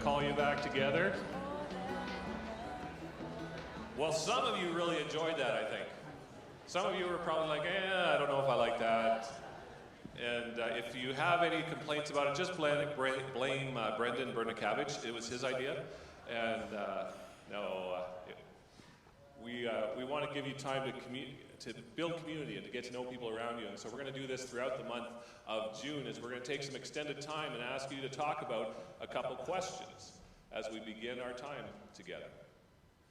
call you back together. Well, some of you really enjoyed that, I think. Some of you were probably like, I don't know if I like that. And if you have any complaints about it, just blame Brendan Bernakavich. It was his idea. And we want to give you time to build community and to get to know people around you. And so we're going to do this throughout the month of June, is we're going to take some extended time and ask you to talk about a couple questions as we begin our time together.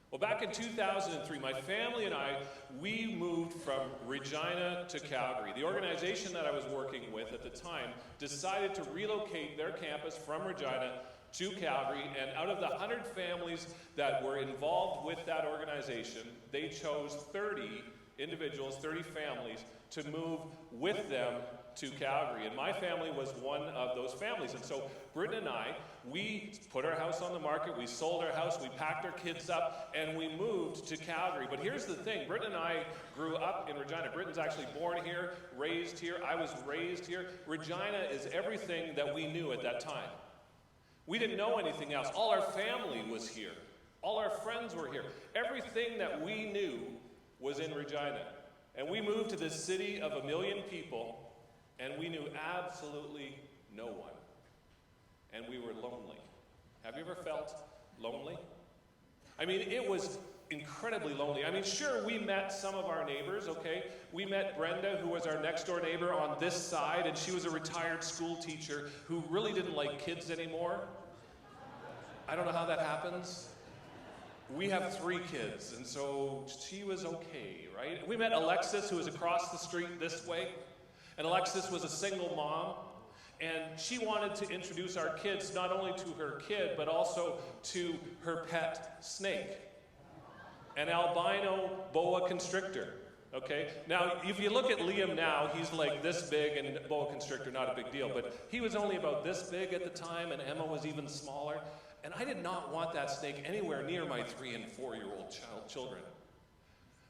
Well, back in 2003, my family and I, we moved from Regina to Calgary. The organization that I was working with at the time decided to relocate their campus from Regina to Calgary, and out of the 100 families that were involved with that organization, they chose 30 individuals, 30 families, to move with them to Calgary. And my family was one of those families. And so Britton and I, we put our house on the market, we sold our house, we packed our kids up, and we moved to Calgary. But here's the thing, Britton and I grew up in Regina. Britton's actually born here, raised here. I was raised here. Regina is everything that we knew at that time. We didn't know anything else. All our family was here. All our friends were here. Everything that we knew was in Regina. And we moved to this city of 1 million people, and we knew absolutely no one. And we were lonely. Have you ever felt lonely? I mean, it was incredibly lonely. I mean, sure, we met some of our neighbors, okay? We met Brenda, who was our next door neighbor on this side, and she was a retired school teacher who really didn't like kids anymore. I don't know how that happens. We have 3 kids, and so she was okay, right? We met Alexis, who was across the street this way, and Alexis was a single mom, and she wanted to introduce our kids not only to her kid, but also to her pet snake, an albino boa constrictor, okay? Now, if you look at Liam now, he's like this big, and boa constrictor, not a big deal, but he was only about this big at the time, and Emma was even smaller. And I did not want that snake anywhere near my 3- and 4-year-old children.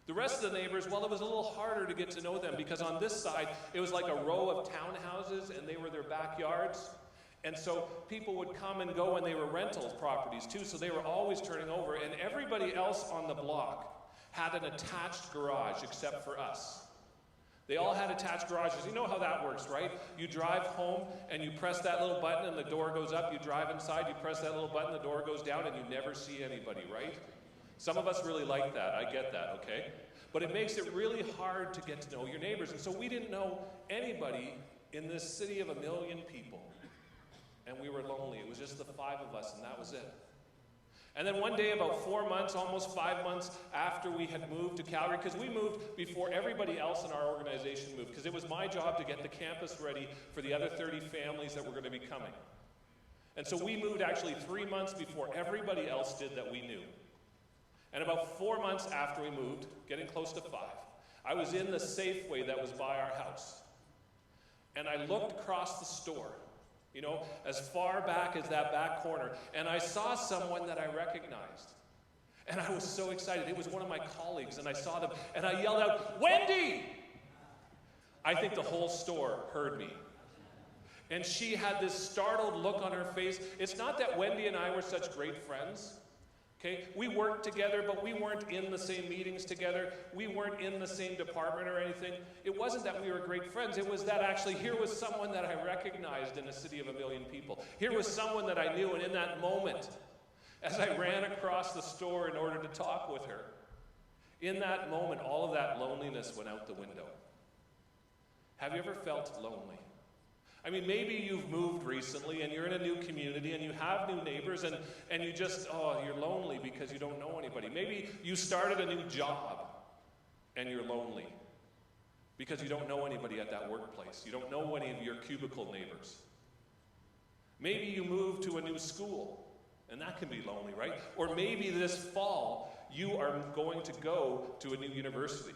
The rest of the neighbors, well, it was a little harder to get to know them because on this side, it was like a row of townhouses and they were their backyards. And so people would come and go and they were rental properties too, so they were always turning over. And everybody else on the block had an attached garage except for us. They all had attached garages. You know how that works, right? You drive home and you press that little button and the door goes up. You drive inside, you press that little button, the door goes down, and you never see anybody, right? Some of us really like that. I get that, okay? But it makes it really hard to get to know your neighbors. And so we didn't know anybody in this city of 1 million people. And we were lonely. It was just the 5 of us, and that was it. And then one day, about 4 months, almost 5 months after we had moved to Calgary, because we moved before everybody else in our organization moved, because it was my job to get the campus ready for the other 30 families that were going to be coming. And so we moved actually 3 months before everybody else did that we knew. And about 4 months after we moved, getting close to 5, I was in the Safeway that was by our house. And I looked across the store, you know, as far back as that back corner, and I saw someone that I recognized. And I was so excited. It was one of my colleagues, and I saw them, and I yelled out, "Wendy!" I think the whole store heard me. And she had this startled look on her face. It's not that Wendy and I were such great friends. Okay? We worked together, but we weren't in the same meetings together. We weren't in the same department or anything. It wasn't that we were great friends. It was that actually here was someone that I recognized in a city of 1 million people. Here was someone that I knew, and in that moment, as I ran across the store in order to talk with her, in that moment, all of that loneliness went out the window. Have you ever felt lonely? I mean, maybe you've moved recently and you're in a new community and you have new neighbors and you just, you're lonely because you don't know anybody. Maybe you started a new job and you're lonely because you don't know anybody at that workplace. You don't know any of your cubicle neighbors. Maybe you moved to a new school and that can be lonely, right? Or maybe this fall you are going to go to a new university.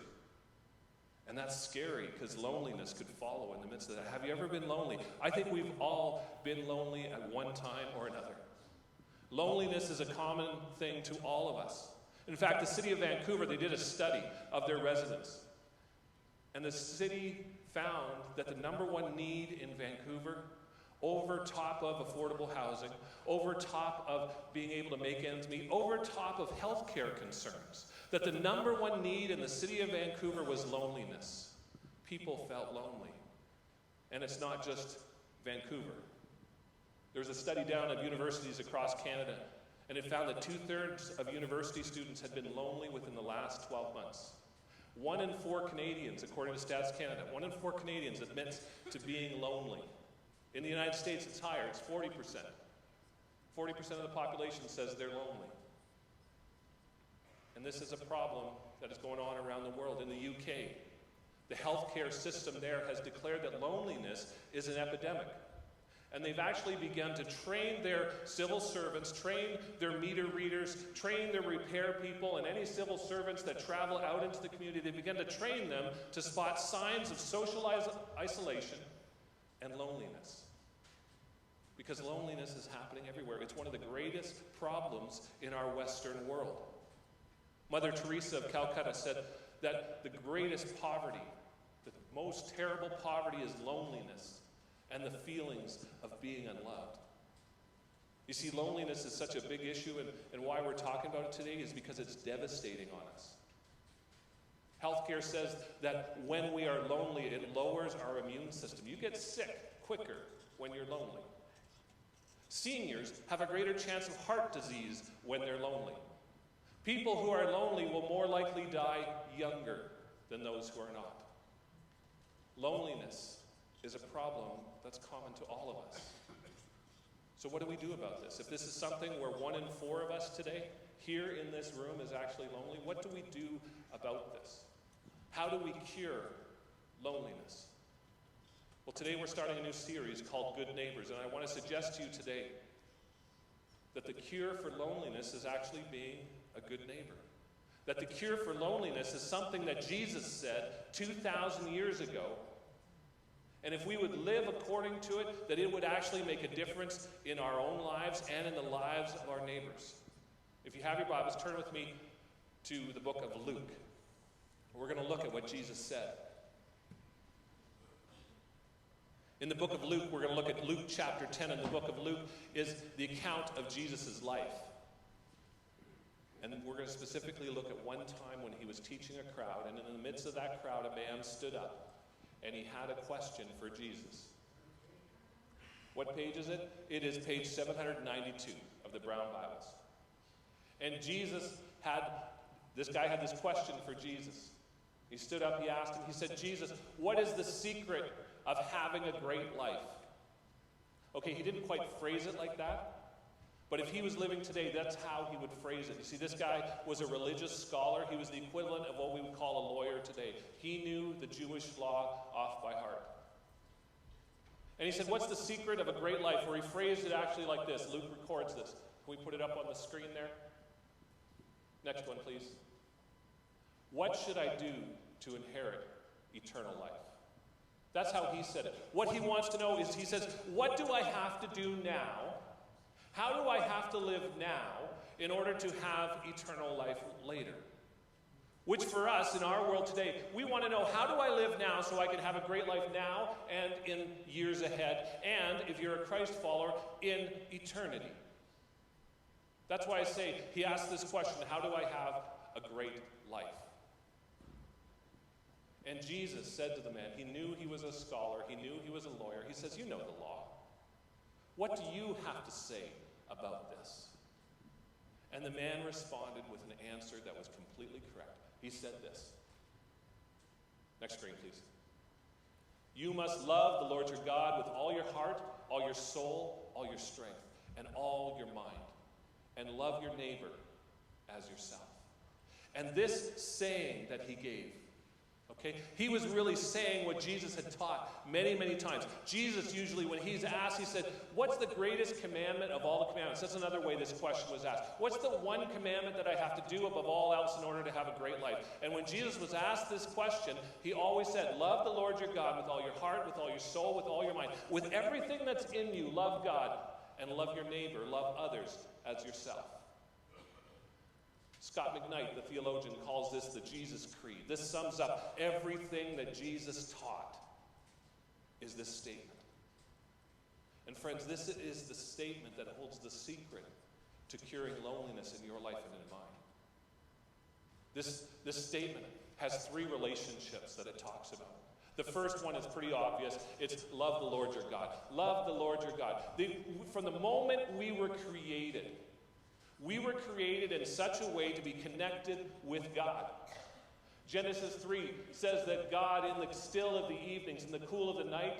And that's scary because loneliness could follow in the midst of that. Have you ever been lonely? I think we've all been lonely at one time or another. Loneliness is a common thing to all of us. In fact, the city of Vancouver, they did a study of their residents. And the city found that the #1 need in Vancouver over top of affordable housing, over top of being able to make ends meet, over top of healthcare concerns, that the number one need in the city of Vancouver was loneliness. People felt lonely. And it's not just Vancouver. There was a study down at universities across Canada, and it found that 2/3 of university students had been lonely within the last 12 months. 1 in 4 Canadians, according to Stats Canada, 1 in 4 Canadians admits to being lonely. In the United States, it's higher, it's 40%. 40% of the population says they're lonely. And this is a problem that is going on around the world. In the UK, the healthcare system there has declared that loneliness is an epidemic. And they've actually begun to train their civil servants, train their meter readers, train their repair people, and any civil servants that travel out into the community. They've begun to train them to spot signs of social isolation and loneliness. Because loneliness is happening everywhere. It's one of the greatest problems in our Western world. Mother Teresa of Calcutta said that the greatest poverty, the most terrible poverty, is loneliness and the feelings of being unloved. You see, loneliness is such a big issue, and why we're talking about it today is because it's devastating on us. Healthcare says that when we are lonely, it lowers our immune system. You get sick quicker when you're lonely. Seniors have a greater chance of heart disease when they're lonely. People who are lonely will more likely die younger than those who are not. Loneliness is a problem that's common to all of us. So what do we do about this? If this is something where 1 in 4 of us today here in this room is actually lonely, what do we do about this? How do we cure loneliness? Well, today we're starting a new series called Good Neighbours, and I want to suggest to you today that the cure for loneliness is actually being a good neighbor. That the cure for loneliness is something that Jesus said 2,000 years ago. And if we would live according to it, that it would actually make a difference in our own lives and in the lives of our neighbors. If you have your Bibles, turn with me to the book of Luke. We're going to look at what Jesus said. In the book of Luke, we're going to look at Luke chapter 10, and the book of Luke is the account of Jesus' life. And we're going to specifically look at one time when he was teaching a crowd, and in the midst of that crowd, a man stood up, and he had a question for Jesus. What page is it? It is page 792 of the Brown Bibles. And this guy had this question for Jesus. He stood up, he asked him, he said, Jesus, what is the secret of having a great life? Okay, he didn't quite phrase it like that, but if he was living today, that's how he would phrase it. You see, this guy was a religious scholar. He was the equivalent of what we would call a lawyer today. He knew the Jewish law off by heart. And he said, what's the secret of a great life? Or he phrased it actually like this. Luke records this. Can we put it up on the screen there? Next one, please. What should I do to inherit eternal life? That's how he said it. What he wants to know is, he says, what do I have to do now? How do I have to live now in order to have eternal life later? Which for us, in our world today, we want to know, how do I live now so I can have a great life now and in years ahead, and, if you're a Christ follower, in eternity? That's why I say, he asked this question, how do I have a great life? And Jesus said to the man, he knew he was a scholar, he knew he was a lawyer, he says, you know the law. What do you have to say about this? And the man responded with an answer that was completely correct. He said this. Next screen, please. You must love the Lord your God with all your heart, all your soul, all your strength, and all your mind. And love your neighbor as yourself. And this saying that he gave, okay, he was really saying what Jesus had taught many, many times. Jesus usually, when he's asked, he said, what's the greatest commandment of all the commandments? That's another way this question was asked. What's the one commandment that I have to do above all else in order to have a great life? And when Jesus was asked this question, he always said, love the Lord your God with all your heart, with all your soul, with all your mind. With everything that's in you, love God and love your neighbor, love others as yourself. Scott McKnight, the theologian, calls this the Jesus Creed. This sums up everything that Jesus taught, is this statement. And friends, this is the statement that holds the secret to curing loneliness in your life and in mine. This statement has 3 relationships that it talks about. The first one is pretty obvious. It's love the Lord your God. Love the Lord your God. From the moment we were created in such a way to be connected with God. Genesis 3 says that God, in the still of the evenings, in the cool of the night,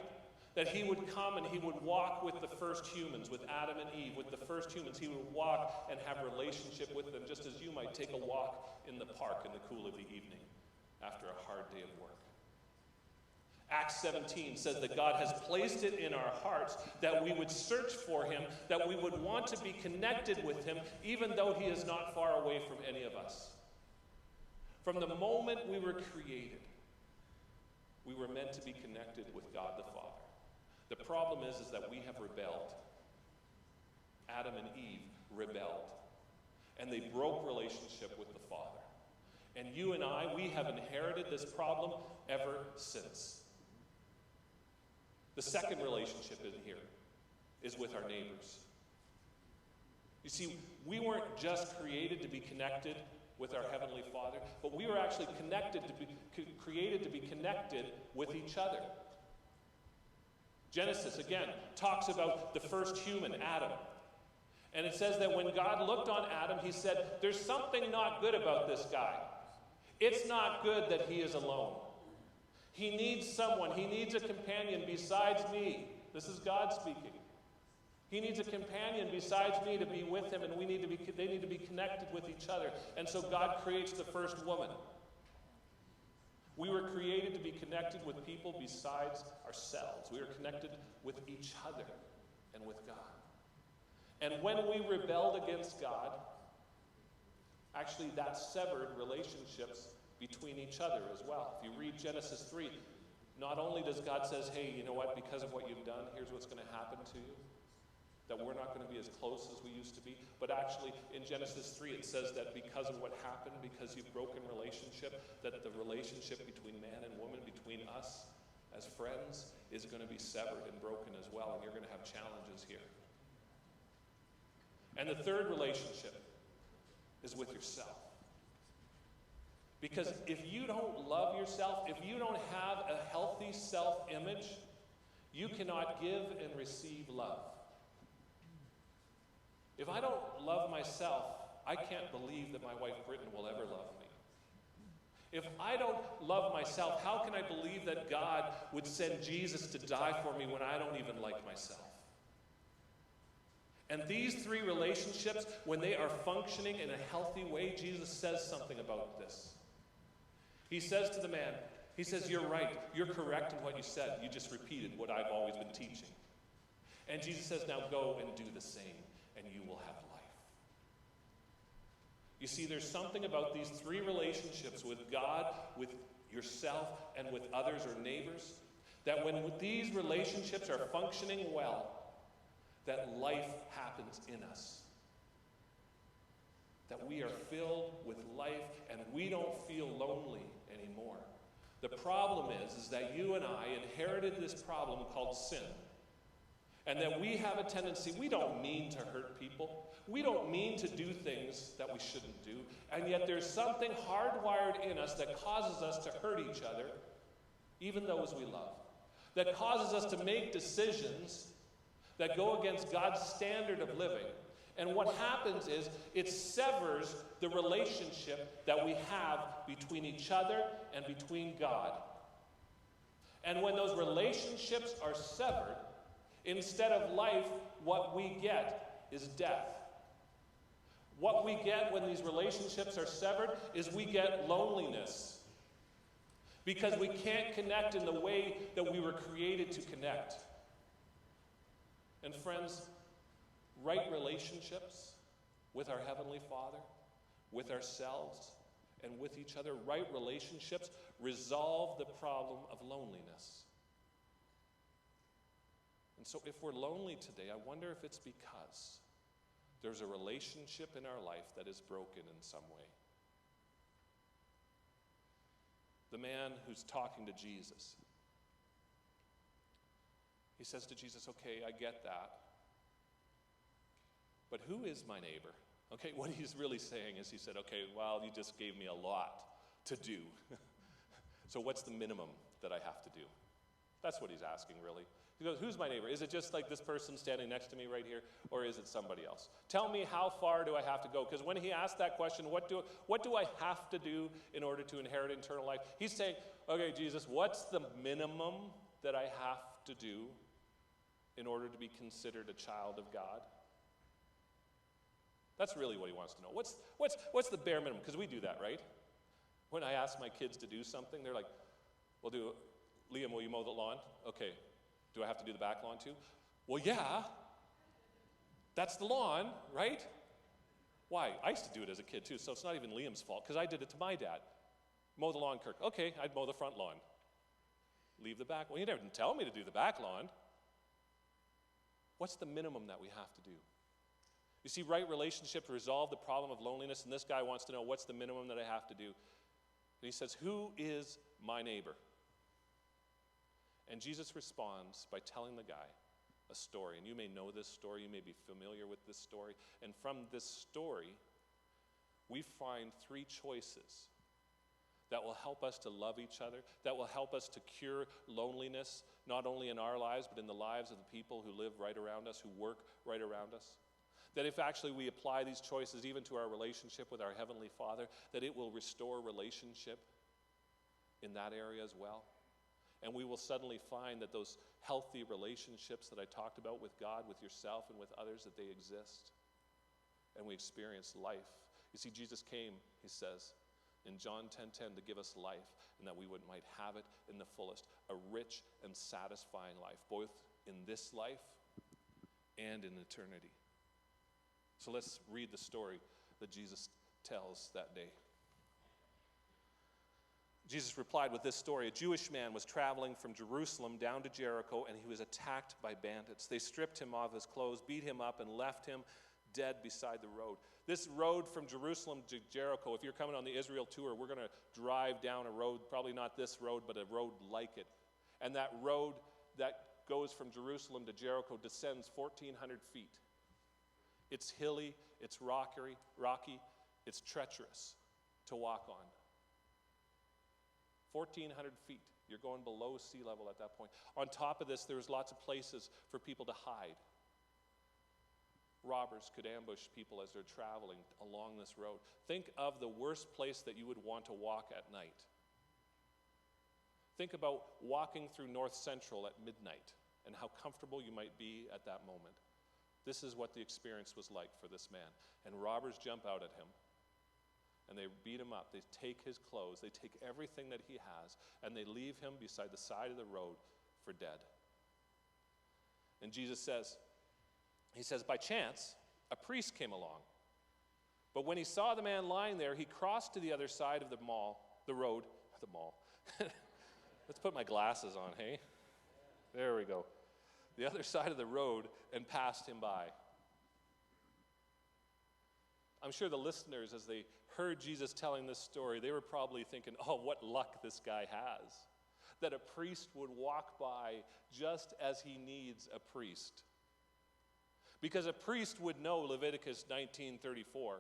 that he would come and he would walk with the first humans, with Adam and Eve, with the first humans. He would walk and have a relationship with them, just as you might take a walk in the park in the cool of the evening after a hard day of work. Acts 17 says that God has placed it in our hearts that we would search for him, that we would want to be connected with him, even though he is not far away from any of us. From the moment we were created, we were meant to be connected with God the Father. The problem is that we have rebelled. Adam and Eve rebelled. And they broke relationship with the Father. And you and I, we have inherited this problem ever since. The second relationship in here is with our neighbors. You see, we weren't just created to be connected with our Heavenly Father, but we were actually created to be connected with each other. Genesis, again, talks about the first human, Adam. And it says that when God looked on Adam, he said, there's something not good about this guy. It's not good that he is alone. He needs someone. He needs a companion besides me. This is God speaking. He needs a companion besides me to be with him, and they need to be connected with each other. And so God creates the first woman. We were created to be connected with people besides ourselves. We were connected with each other and with God. And when we rebelled against God, actually that severed relationships between each other as well. If you read Genesis 3, not only does God says, hey, you know what, because of what you've done, here's what's going to happen to you, that we're not going to be as close as we used to be. But actually, in Genesis 3, it says that because of what happened, because you've broken relationship, that the relationship between man and woman, between us as friends, is going to be severed and broken as well, and you're going to have challenges here. And the third relationship is with yourself. Because if you don't love yourself, if you don't have a healthy self-image, you cannot give and receive love. If I don't love myself, I can't believe that my wife Britton will ever love me. If I don't love myself, how can I believe that God would send Jesus to die for me when I don't even like myself? And these 3 relationships, when they are functioning in a healthy way, Jesus says something about this. He says to the man, he says, you're right, you're correct in what you said. You just repeated what I've always been teaching. And Jesus says, now go and do the same, and you will have life. You see, there's something about these 3 relationships with God, with yourself, and with others or neighbors, that when these relationships are functioning well, that life happens in us. That we are filled with life and we don't feel lonely anymore. The problem is that you and I inherited this problem called sin. And that we have a tendency, we don't mean to hurt people. We don't mean to do things that we shouldn't do. And yet there's something hardwired in us that causes us to hurt each other, even those we love. That causes us to make decisions that go against God's standard of living. And what happens is it severs the relationship that we have between each other and between God. And when those relationships are severed, instead of life, what we get is death. What we get when these relationships are severed is we get loneliness. Because we can't connect in the way that we were created to connect. And friends, right relationships with our Heavenly Father, with ourselves, and with each other, right relationships resolve the problem of loneliness. And so if we're lonely today, I wonder if it's because there's a relationship in our life that is broken in some way. The man who's talking to Jesus, He says to Jesus, okay, I get that. But who is my neighbor? Okay, what he's really saying is he said, okay, well, you just gave me a lot to do. So what's the minimum that I have to do? That's what he's asking, really. He goes, who's my neighbor? Is it just like this person standing next to me right here, or is it somebody else? Tell me, how far do I have to go? Because when he asked that question, what do I have to do in order to inherit eternal life? He's saying, okay, Jesus, what's the minimum that I have to do in order to be considered a child of God? That's really what he wants to know. What's the bare minimum? Because we do that, right? When I ask my kids to do something, they're like, well, Liam, will you mow the lawn? Okay. Do I have to do the back lawn too? Well, yeah. That's the lawn, right? Why? I used to do it as a kid too, so it's not even Liam's fault, because I did it to my dad. Mow the lawn, Kirk. Okay, I'd mow the front lawn. Leave the back. Well, you didn't tell me to do the back lawn. What's the minimum that we have to do? You see, right relationship to resolve the problem of loneliness, and this guy wants to know, what's the minimum that I have to do? And he says, who is my neighbor? And Jesus responds by telling the guy a story. And you may know this story, you may be familiar with this story. And from this story, we find three choices that will help us to love each other, that will help us to cure loneliness, not only in our lives, but in the lives of the people who live right around us, who work right around us. That if actually we apply these choices even to our relationship with our Heavenly Father, that it will restore relationship in that area as well. And we will suddenly find that those healthy relationships that I talked about with God, with yourself, and with others, that they exist. And we experience life. You see, Jesus came, he says, in John 10:10, to give us life, and that we might have it in the fullest, a rich and satisfying life, both in this life and in eternity. So let's read the story that Jesus tells that day. Jesus replied with this story. A Jewish man was traveling from Jerusalem down to Jericho, and he was attacked by bandits. They stripped him of his clothes, beat him up, and left him dead beside the road. This road from Jerusalem to Jericho, if you're coming on the Israel tour, we're going to drive down a road, probably not this road, but a road like it. And that road that goes from Jerusalem to Jericho descends 1,400 feet. It's hilly, it's rocky, it's treacherous to walk on. 1,400 feet. You're going below sea level at that point. On top of this, there's lots of places for people to hide. Robbers could ambush people as they're traveling along this road. Think of the worst place that you would want to walk at night. Think about walking through North Central at midnight and how comfortable you might be at that moment. This is what the experience was like for this man. And robbers jump out at him. And they beat him up. They take his clothes. They take everything that he has. And they leave him beside the side of the road for dead. And Jesus says, by chance, a priest came along. But when he saw the man lying there, he crossed to the other side of the road. Let's put my glasses on, hey? There we go. The other side of the road, and passed him by. I'm sure the listeners, as they heard Jesus telling this story, they were probably thinking, oh, what luck this guy has. That a priest would walk by just as he needs a priest. Because a priest would know Leviticus 19:34.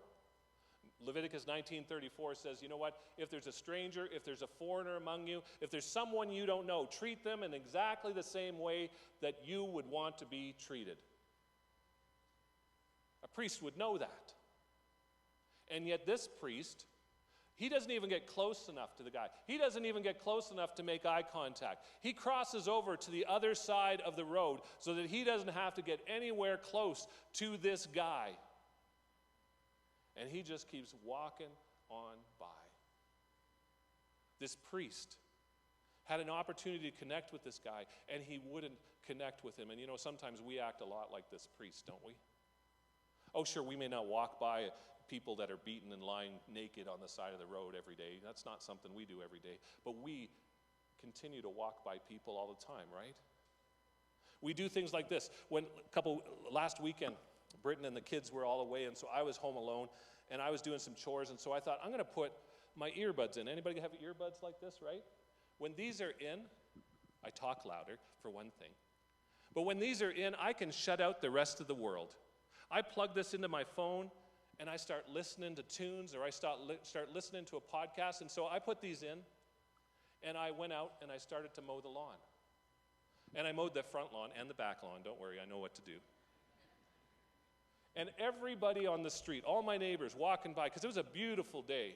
Leviticus 19:34 says, you know what? If there's a stranger, if there's a foreigner among you, if there's someone you don't know, treat them in exactly the same way that you would want to be treated. A priest would know that. And yet this priest, he doesn't even get close enough to the guy. He doesn't even get close enough to make eye contact. He crosses over to the other side of the road so that he doesn't have to get anywhere close to this guy. And he just keeps walking on by. This priest had an opportunity to connect with this guy, and he wouldn't connect with him. And you know, sometimes we act a lot like this priest, don't we? Oh, sure, we may not walk by people that are beaten and lying naked on the side of the road every day. That's not something we do every day. But we continue to walk by people all the time, right? We do things like this. Last weekend, Britton and the kids were all away, and so I was home alone, and I was doing some chores, and so I thought, I'm going to put my earbuds in. Anybody have earbuds like this, right? When these are in, I talk louder, for one thing. But when these are in, I can shut out the rest of the world. I plug this into my phone, and I start listening to tunes, or I start listening to a podcast. And so I put these in, and I went out and I started to mow the lawn. And I mowed the front lawn and the back lawn. Don't worry, I know what to do. And everybody on the street, all my neighbors walking by, because it was a beautiful day.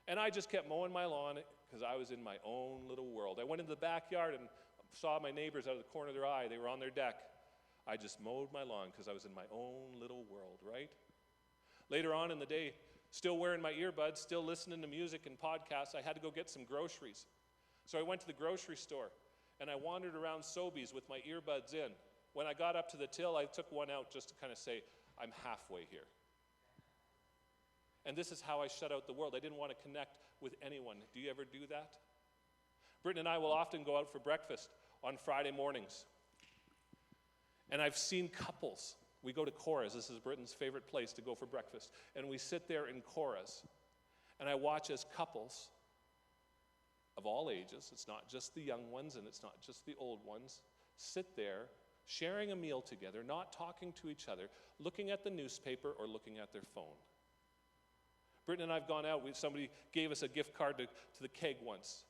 And I just kept mowing my lawn because I was in my own little world. I went into the backyard and saw my neighbors out of the corner of their eye. They were on their deck. I just mowed my lawn because I was in my own little world, right? Later on in the day, still wearing my earbuds, still listening to music and podcasts, I had to go get some groceries. So I went to the grocery store, and I wandered around Sobeys with my earbuds in. When I got up to the till, I took one out just to kind of say, I'm halfway here. And this is how I shut out the world. I didn't want to connect with anyone. Do you ever do that? Britton and I will often go out for breakfast on Friday mornings. And I've seen couples. We go to Cora's. This is Britton's favorite place to go for breakfast. And we sit there in Cora's. And I watch as couples of all ages, it's not just the young ones and it's not just the old ones, sit there sharing a meal together, not talking to each other, looking at the newspaper or looking at their phone. Britton and I have gone out. Somebody gave us a gift card to the Keg once.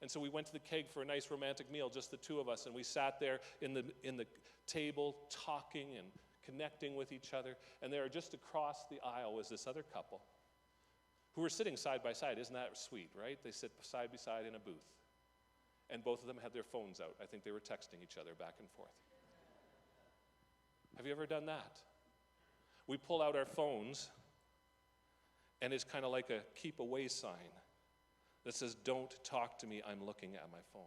And so we went to the Keg for a nice romantic meal, just the two of us, and we sat there in the table talking and connecting with each other. And there, just across the aisle, was this other couple who were sitting side by side. Isn't that sweet, right? They sit side by side in a booth. And both of them had their phones out. I think they were texting each other back and forth. Have you ever done that? We pull out our phones, and it's kind of like a keep away sign that says, don't talk to me, I'm looking at my phone.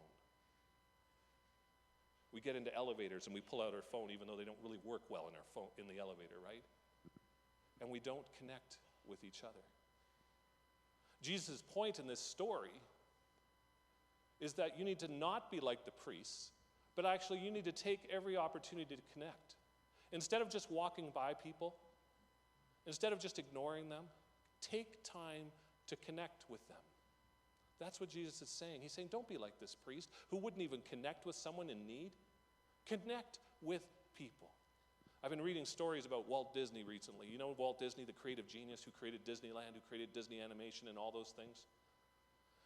We get into elevators and we pull out our phone even though they don't really work well in the elevator, right? And we don't connect with each other. Jesus' point in this story is that you need to not be like the priests, but actually you need to take every opportunity to connect. Instead of just walking by people, instead of just ignoring them, take time to connect with them. That's what Jesus is saying. He's saying, don't be like this priest who wouldn't even connect with someone in need. Connect with people. I've been reading stories about Walt Disney recently. You know Walt Disney, the creative genius who created Disneyland, who created Disney animation and all those things?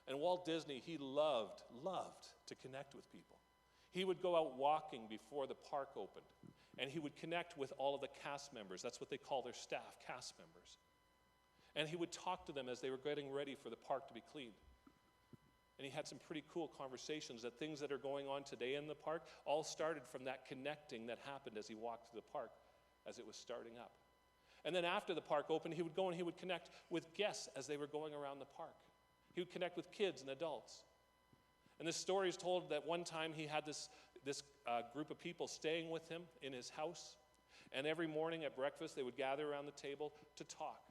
And Walt Disney, he loved to connect with people. He would go out walking before the park opened, and he would connect with all of the cast members. That's what they call their staff, cast members. And he would talk to them as they were getting ready for the park to be cleaned. And he had some pretty cool conversations that things that are going on today in the park all started from that connecting that happened as he walked through the park as it was starting up. And then after the park opened, he would go and he would connect with guests as they were going around the park. He would connect with kids and adults. And this story is told that one time he had this group of people staying with him in his house. And every morning at breakfast, they would gather around the table to talk.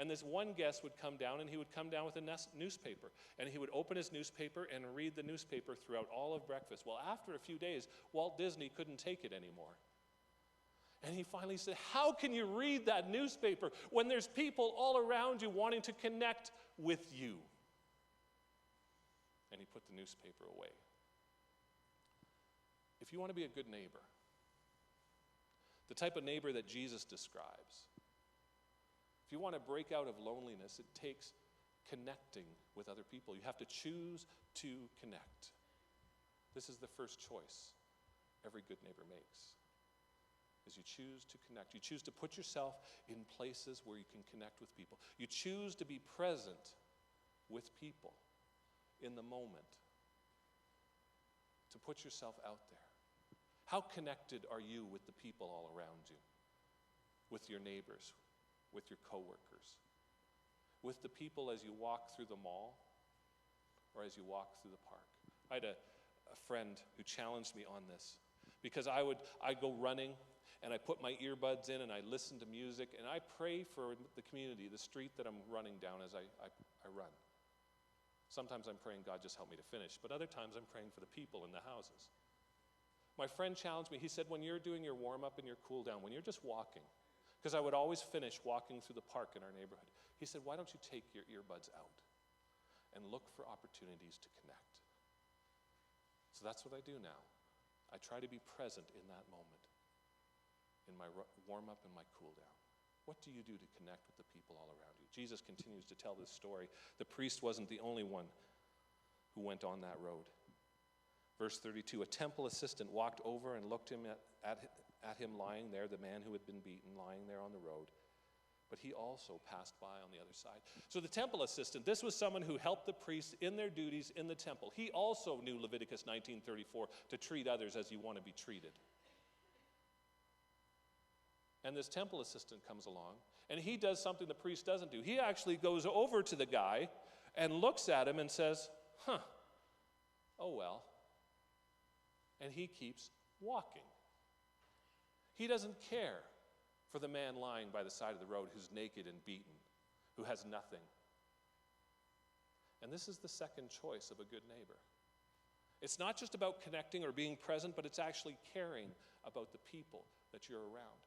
And this one guest would come down, and he would come down with a newspaper. And he would open his newspaper and read the newspaper throughout all of breakfast. Well, after a few days, Walt Disney couldn't take it anymore. And he finally said, how can you read that newspaper when there's people all around you wanting to connect with you? And he put the newspaper away. If you want to be a good neighbor, the type of neighbor that Jesus describes, if you want to break out of loneliness, it takes connecting with other people. You have to choose to connect. This is the first choice every good neighbor makes, is you choose to connect. You choose to put yourself in places where you can connect with people. You choose to be present with people in the moment, to put yourself out there. How connected are you with the people all around you? With your neighbors, with your coworkers, with the people as you walk through the mall or as you walk through the park? I had a friend who challenged me on this because I'd go running and I put my earbuds in and I listen to music and I pray for the community, the street that I'm running down as I run. Sometimes I'm praying, God, just help me to finish, but other times I'm praying for the people in the houses. My friend challenged me. He said, when you're doing your warm-up and your cool-down, when you're just walking, because I would always finish walking through the park in our neighborhood, he said, why don't you take your earbuds out and look for opportunities to connect? So that's what I do now. I try to be present in that moment, in my warm-up and my cool-down. What do you do to connect with the people all around you? Jesus continues to tell this story. The priest wasn't the only one who went on that road. Verse 32, a temple assistant walked over and looked at him lying there, the man who had been beaten, lying there on the road. But he also passed by on the other side. So the temple assistant, this was someone who helped the priests in their duties in the temple. He also knew Leviticus 19:34, to treat others as you want to be treated. And this temple assistant comes along, and he does something the priest doesn't do. He actually goes over to the guy and looks at him and says, oh well. And he keeps walking. He doesn't care for the man lying by the side of the road who's naked and beaten, who has nothing. And this is the second choice of a good neighbor. It's not just about connecting or being present, but it's actually caring about the people that you're around.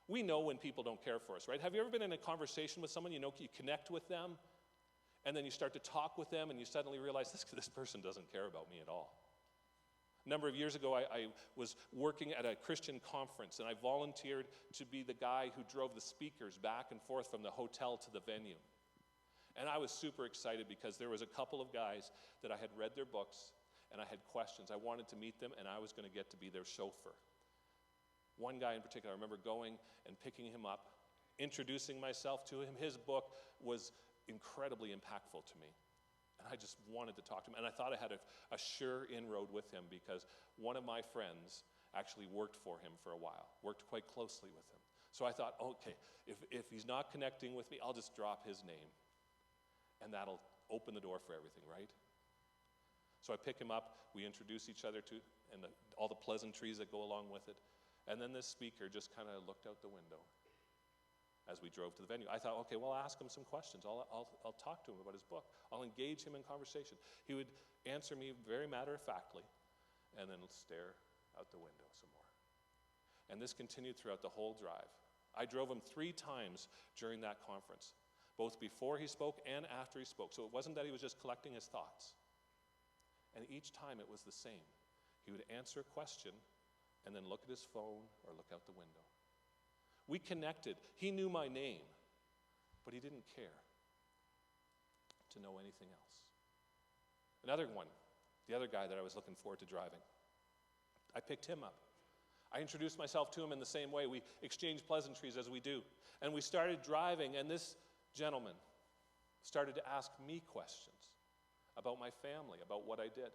We know when people don't care for us, right? Have you ever been in a conversation with someone, you connect with them, and then you start to talk with them, and you suddenly realize this person doesn't care about me at all? A number of years ago, I was working at a Christian conference, and I volunteered to be the guy who drove the speakers back and forth from the hotel to the venue. And I was super excited because there was a couple of guys that I had read their books, and I had questions. I wanted to meet them, and I was going to get to be their chauffeur. One guy in particular, I remember going and picking him up, introducing myself to him. His book was incredibly impactful to me. And I just wanted to talk to him. And I thought I had a sure inroad with him because one of my friends actually worked for him for a while, worked quite closely with him. So I thought, okay, if he's not connecting with me, I'll just drop his name. And that'll open the door for everything, right? So I pick him up, we introduce each other to, and all the pleasantries that go along with it. And then this speaker just kind of looked out the window as we drove to the venue. I thought, okay, well, I'll ask him some questions. I'll talk to him about his book. I'll engage him in conversation. He would answer me very matter-of-factly and then stare out the window some more. And this continued throughout the whole drive. I drove him 3 times during that conference, both before he spoke and after he spoke. So it wasn't that he was just collecting his thoughts. And each time it was the same. He would answer a question and then look at his phone or look out the window. We connected. He knew my name, but he didn't care to know anything else. Another one, the other guy that I was looking forward to driving, I picked him up. I introduced myself to him in the same way. We exchanged pleasantries as we do. And we started driving, and this gentleman started to ask me questions about my family, about what I did,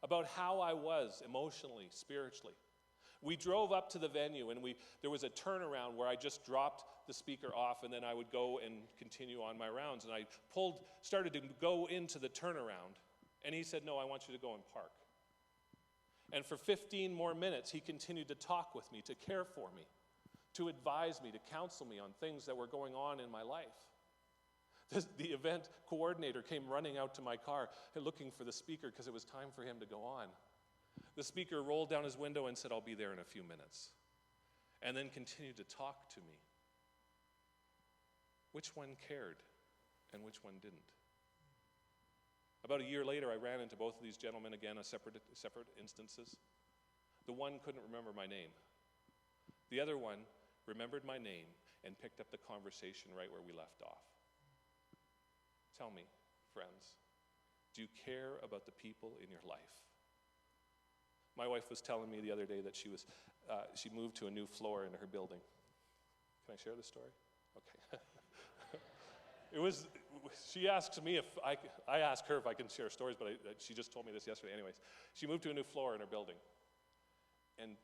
about how I was emotionally, spiritually. We drove up to the venue, and there was a turnaround where I just dropped the speaker off, and then I would go and continue on my rounds. And I started to go into the turnaround, and he said, no, I want you to go and park. And for 15 more minutes, he continued to talk with me, to care for me, to advise me, to counsel me on things that were going on in my life. The event coordinator came running out to my car looking for the speaker because it was time for him to go on. The speaker rolled down his window and said, I'll be there in a few minutes, and then continued to talk to me. Which one cared and which one didn't? About a year later, I ran into both of these gentlemen again, separate instances. The one couldn't remember my name. The other one remembered my name and picked up the conversation right where we left off. Tell me, friends, do you care about the people in your life? My wife was telling me the other day that she moved to a new floor in her building. Can I share this story? Okay. She asks me I ask her if I can share stories, but she just told me this yesterday. Anyways, she moved to a new floor in her building. And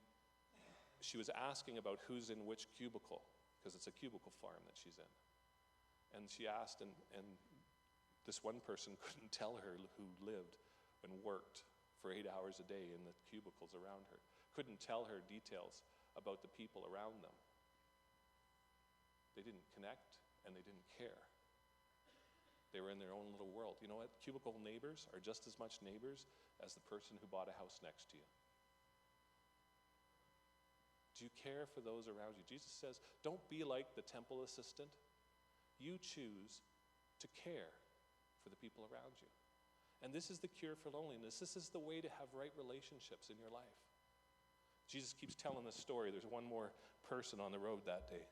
she was asking about who's in which cubicle, because it's a cubicle farm that she's in. And she asked, and this one person couldn't tell her who lived and worked for 8 hours a day in the cubicles around her. Couldn't tell her details about the people around them. They didn't connect, and they didn't care. They were in their own little world. You know what? Cubicle neighbors are just as much neighbors as the person who bought a house next to you. Do you care for those around you? Jesus says, don't be like the temple assistant. You choose to care for the people around you. And this is the cure for loneliness. This is the way to have right relationships in your life. Jesus keeps telling this story. There's one more person on the road that day.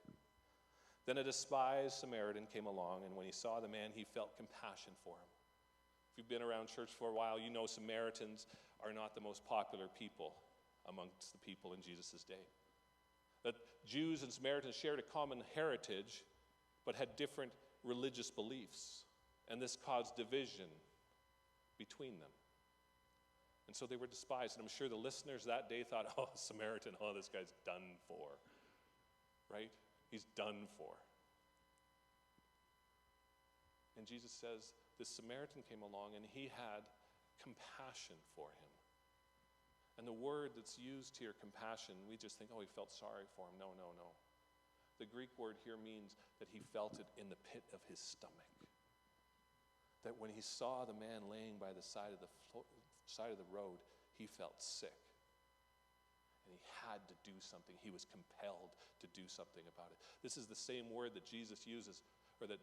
Then a despised Samaritan came along, and when he saw the man, he felt compassion for him. If you've been around church for a while, you know Samaritans are not the most popular people amongst the people in Jesus' day. That Jews and Samaritans shared a common heritage, but had different religious beliefs. And this caused division between them. And so they were despised. And I'm sure the listeners that day thought, oh, Samaritan, oh, this guy's done for. Right? He's done for. And Jesus says, this Samaritan came along and he had compassion for him. And the word that's used here, compassion, we just think, oh, he felt sorry for him. No. The Greek word here means that he felt it in the pit of his stomach. That when he saw the man laying by the side of the road, he felt sick. And he had to do something. He was compelled to do something about it. This is the same word that Jesus uses, or that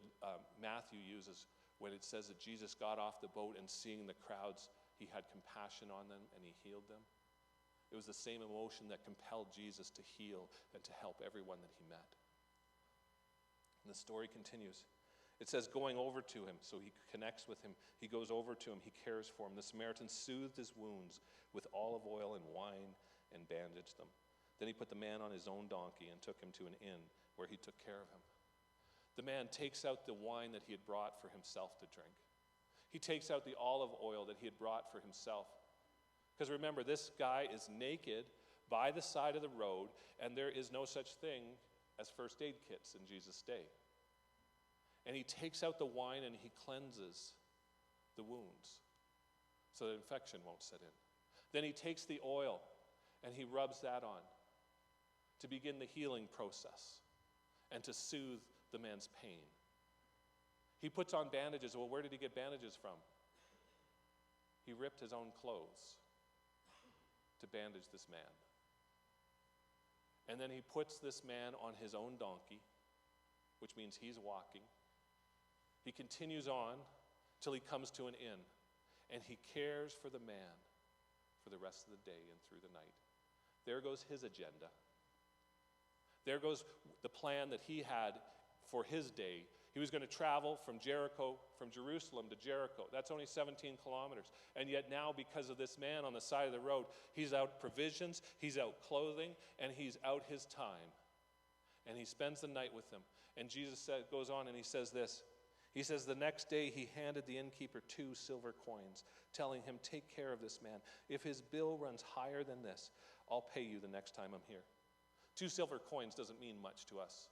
Matthew uses, when it says that Jesus got off the boat and seeing the crowds, he had compassion on them and he healed them. It was the same emotion that compelled Jesus to heal and to help everyone that he met. And the story continues. It says, going over to him, so he connects with him. He goes over to him. He cares for him. The Samaritan soothed his wounds with olive oil and wine and bandaged them. Then he put the man on his own donkey and took him to an inn where he took care of him. The man takes out the wine that he had brought for himself to drink. He takes out the olive oil that he had brought for himself. Because remember, this guy is naked by the side of the road, and there is no such thing as first aid kits in Jesus' day. And he takes out the wine and he cleanses the wounds so that infection won't set in. Then he takes the oil and he rubs that on to begin the healing process and to soothe the man's pain. He puts on bandages. Well, where did he get bandages from? He ripped his own clothes to bandage this man. And then he puts this man on his own donkey, which means he's walking. He continues on till he comes to an inn, and he cares for the man for the rest of the day and through the night. There goes his agenda. There goes the plan that he had for his day. He was going to travel from Jerusalem to Jericho. That's only 17 kilometers. And yet now, because of this man on the side of the road, he's out provisions, he's out clothing, and he's out his time. And he spends the night with them. And Jesus goes on and he says this. He says, the next day he handed the innkeeper 2 silver coins, telling him, take care of this man. If his bill runs higher than this, I'll pay you the next time I'm here. 2 silver coins doesn't mean much to us.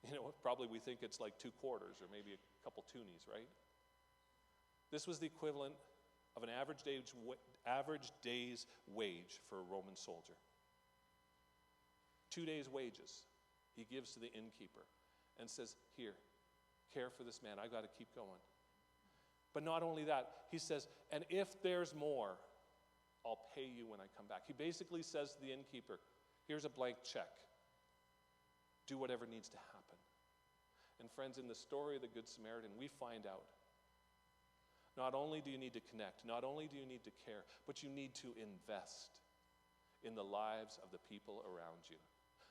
You know, probably we think it's like 2 quarters or maybe a couple toonies, right? This was the equivalent of an average day's wage for a Roman soldier. 2 days' wages he gives to the innkeeper and says, here, care for this man. I got to keep going. But not only that, he says, and if there's more, I'll pay you when I come back. He basically says to the innkeeper, here's a blank check. Do whatever needs to happen. And friends, in the story of the Good Samaritan, we find out not only do you need to connect, not only do you need to care, but you need to invest in the lives of the people around you.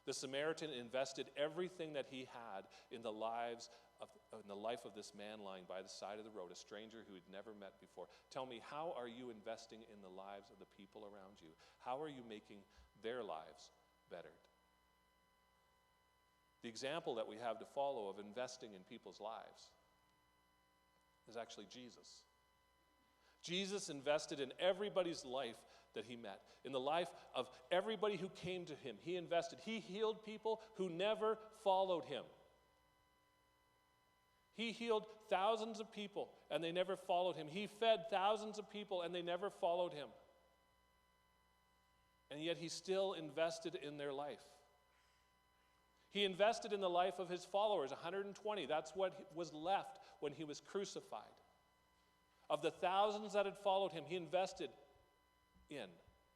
The Samaritan invested everything that he had in the life of this man lying by the side of the road, a stranger who had never met before. Tell me, how are you investing in the lives of the people around you? How are you making their lives bettered? The example that we have to follow of investing in people's lives is actually Jesus. Jesus invested in everybody's life that he met. In the life of everybody who came to him, he invested. He healed people who never followed him. He healed thousands of people and they never followed him. He fed thousands of people and they never followed him. And yet he still invested in their life. He invested in the life of his followers, 120. That's what was left when he was crucified. Of the thousands that had followed him, he invested in.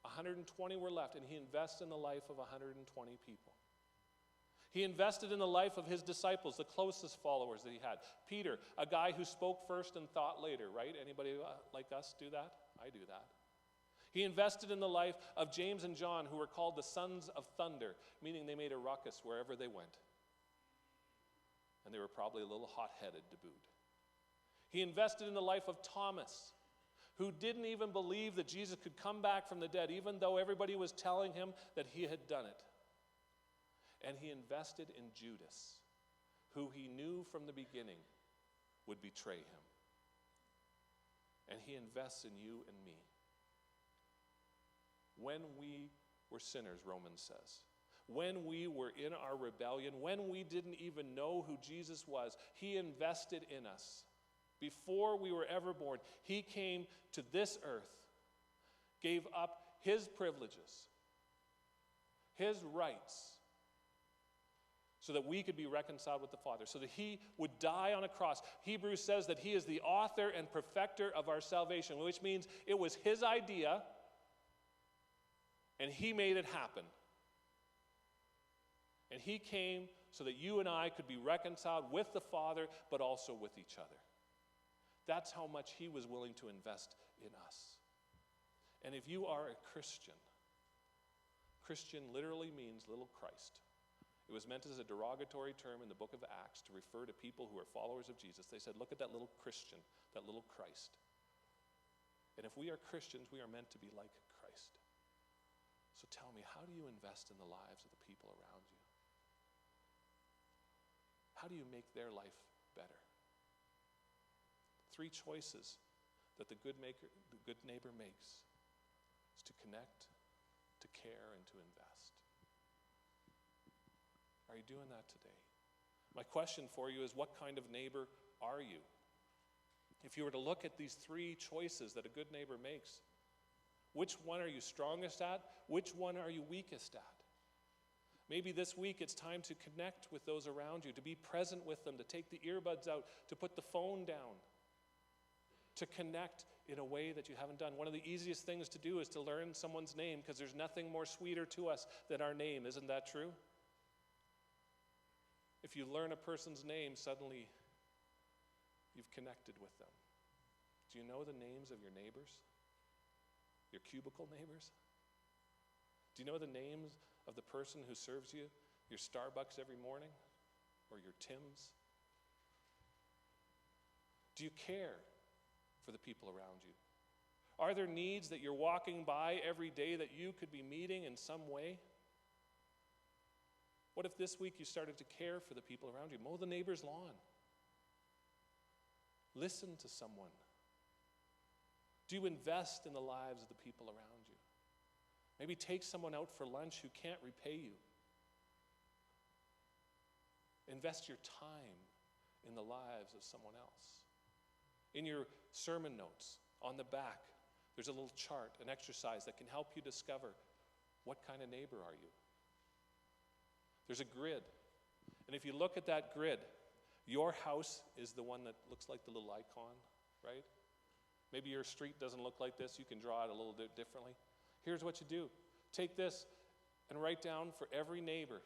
120 were left, and he invested in the life of 120 people. He invested in the life of his disciples, the closest followers that he had. Peter, a guy who spoke first and thought later, right? Anybody like us do that? I do that. He invested in the life of James and John, who were called the sons of thunder, meaning they made a ruckus wherever they went. And they were probably a little hot-headed to boot. He invested in the life of Thomas, who didn't even believe that Jesus could come back from the dead, even though everybody was telling him that he had done it. And he invested in Judas, who he knew from the beginning would betray him. And he invests in you and me. When we were sinners, Romans says, when we were in our rebellion, when we didn't even know who Jesus was, he invested in us. Before we were ever born, he came to this earth, gave up his privileges, his rights, so that we could be reconciled with the Father, so that he would die on a cross. Hebrews says that he is the author and perfecter of our salvation, which means it was his idea, and he made it happen. And he came so that you and I could be reconciled with the Father, but also with each other. That's how much he was willing to invest in us. And if you are a Christian, Christian literally means little Christ. It was meant as a derogatory term in the book of Acts to refer to people who are followers of Jesus. They said, look at that little Christian, that little Christ. And if we are Christians, we are meant to be like Christ. So tell me, how do you invest in the lives of the people around you? How do you make their life better? 3 choices that the good neighbor makes is to connect, to care, and to invest. Are you doing that today? My question for you is, what kind of neighbor are you? If you were to look at these 3 choices that a good neighbor makes, which one are you strongest at? Which one are you weakest at? Maybe this week it's time to connect with those around you, to be present with them, to take the earbuds out, to put the phone down, to connect in a way that you haven't done. One of the easiest things to do is to learn someone's name, because there's nothing more sweeter to us than our name. Isn't that true? If you learn a person's name, suddenly you've connected with them. Do you know the names of your neighbors? Your cubicle neighbors? Do you know the names of the person who serves you, your Starbucks every morning, or your Tim's? Do you care for the people around you? Are there needs that you're walking by every day that you could be meeting in some way? What if this week you started to care for the people around you? Mow the neighbor's lawn. Listen to someone. Do you invest in the lives of the people around you? Maybe take someone out for lunch who can't repay you. Invest your time in the lives of someone else. In your sermon notes, on the back, there's a little chart, an exercise that can help you discover what kind of neighbor are you. There's a grid. And if you look at that grid, your house is the one that looks like the little icon, right? Maybe your street doesn't look like this. You can draw it a little bit differently. Here's what you do. Take this and write down for every neighbor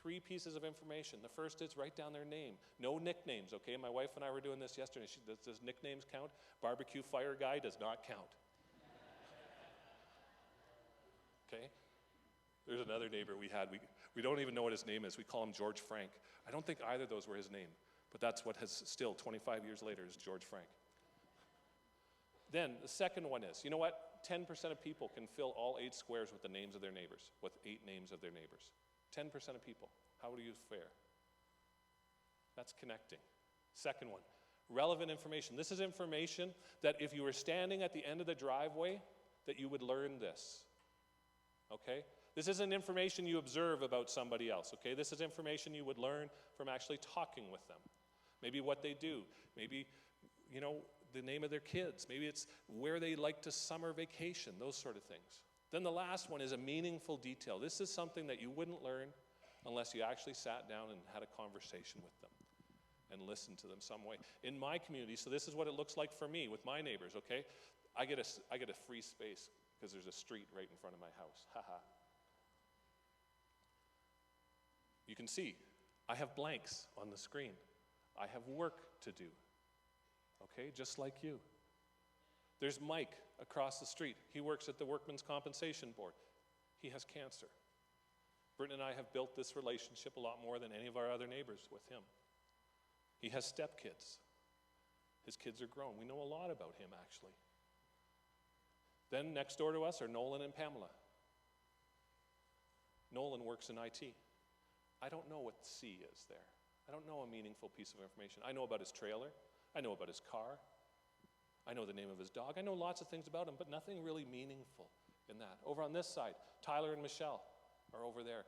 3 pieces of information. The first is write down their name. No nicknames, okay? My wife and I were doing this yesterday. Does nicknames count? Barbecue fire guy does not count. Okay? There's another neighbor we had. We don't even know what his name is. We call him George Frank. I don't think either of those were his name, but that's what has still, 25 years later, is George Frank. Then the second one is, you know what? 10% of people can fill all 8 squares with the names of their neighbors, with 8 names of their neighbors. 10% of people. How do you fare? That's connecting. Second one, relevant information. This is information that if you were standing at the end of the driveway, that you would learn this. Okay? This isn't information you observe about somebody else, okay? This is information you would learn from actually talking with them. Maybe what they do. Maybe, the name of their kids. Maybe it's where they like to summer vacation, those sort of things. Then the last one is a meaningful detail. This is something that you wouldn't learn unless you actually sat down and had a conversation with them and listened to them some way. In my community, so this is what it looks like for me with my neighbors, okay? I get a free space because there's a street right in front of my house. Haha. You can see, I have blanks on the screen. I have work to do, okay, just like you. There's Mike across the street. He works at the Workmen's Compensation Board. He has cancer. Britton and I have built this relationship a lot more than any of our other neighbors with him. He has stepkids. His kids are grown. We know a lot about him, actually. Then next door to us are Nolan and Pamela. Nolan works in IT. I don't know what C is there. I don't know a meaningful piece of information. I know about his trailer. I know about his car. I know the name of his dog. I know lots of things about him, but nothing really meaningful in that. Over on this side, Tyler and Michelle are over there.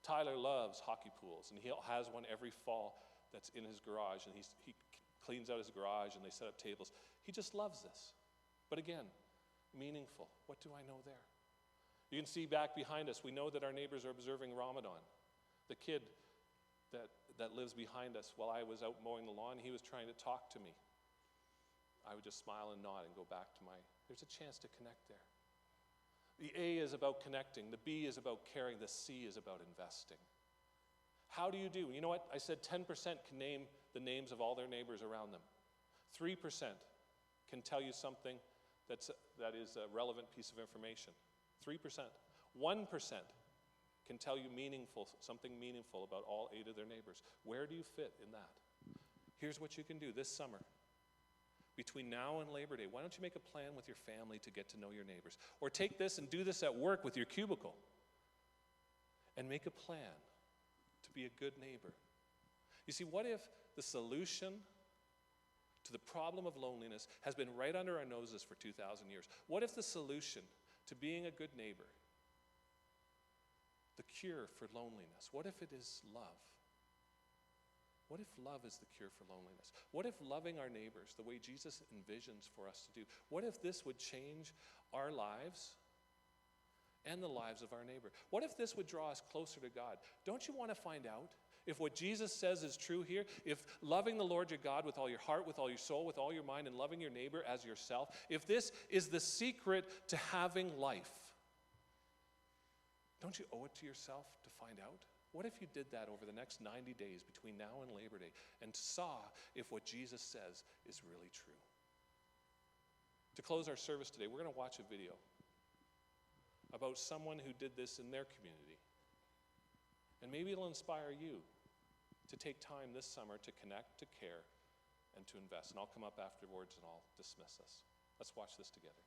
Tyler loves hockey pools, and he has one every fall that's in his garage, and he cleans out his garage, and they set up tables. He just loves this. But again, meaningful. What do I know there? You can see back behind us, we know that our neighbors are observing Ramadan. The kid that lives behind us, while I was out mowing the lawn, he was trying to talk to me. I would just smile and nod and go back to there's a chance to connect there. The A is about connecting. The B is about caring. The C is about investing. How do you do? You know what? I said 10% can name the names of all their neighbors around them. 3% can tell you something that is a relevant piece of information. 3%. 1% can tell you something meaningful about all 8 of their neighbors. Where do you fit in that? Here's what you can do this summer. Between now and Labor Day, why don't you make a plan with your family to get to know your neighbors? Or take this and do this at work with your cubicle. And make a plan to be a good neighbor. You see, what if the solution to the problem of loneliness has been right under our noses for 2,000 years? What if the solution to being a good neighbor, the cure for loneliness, what if it is love? What if love is the cure for loneliness? What if loving our neighbors the way Jesus envisions for us to do, what if this would change our lives and the lives of our neighbor? What if this would draw us closer to God? Don't you want to find out if what Jesus says is true here? If loving the Lord your God with all your heart, with all your soul, with all your mind, and loving your neighbor as yourself, if this is the secret to having life, don't you owe it to yourself to find out? What if you did that over the next 90 days between now and Labor Day and saw if what Jesus says is really true? To close our service today, we're going to watch a video about someone who did this in their community. And maybe it'll inspire you to take time this summer to connect, to care, and to invest. And I'll come up afterwards and I'll dismiss us. Let's watch this together.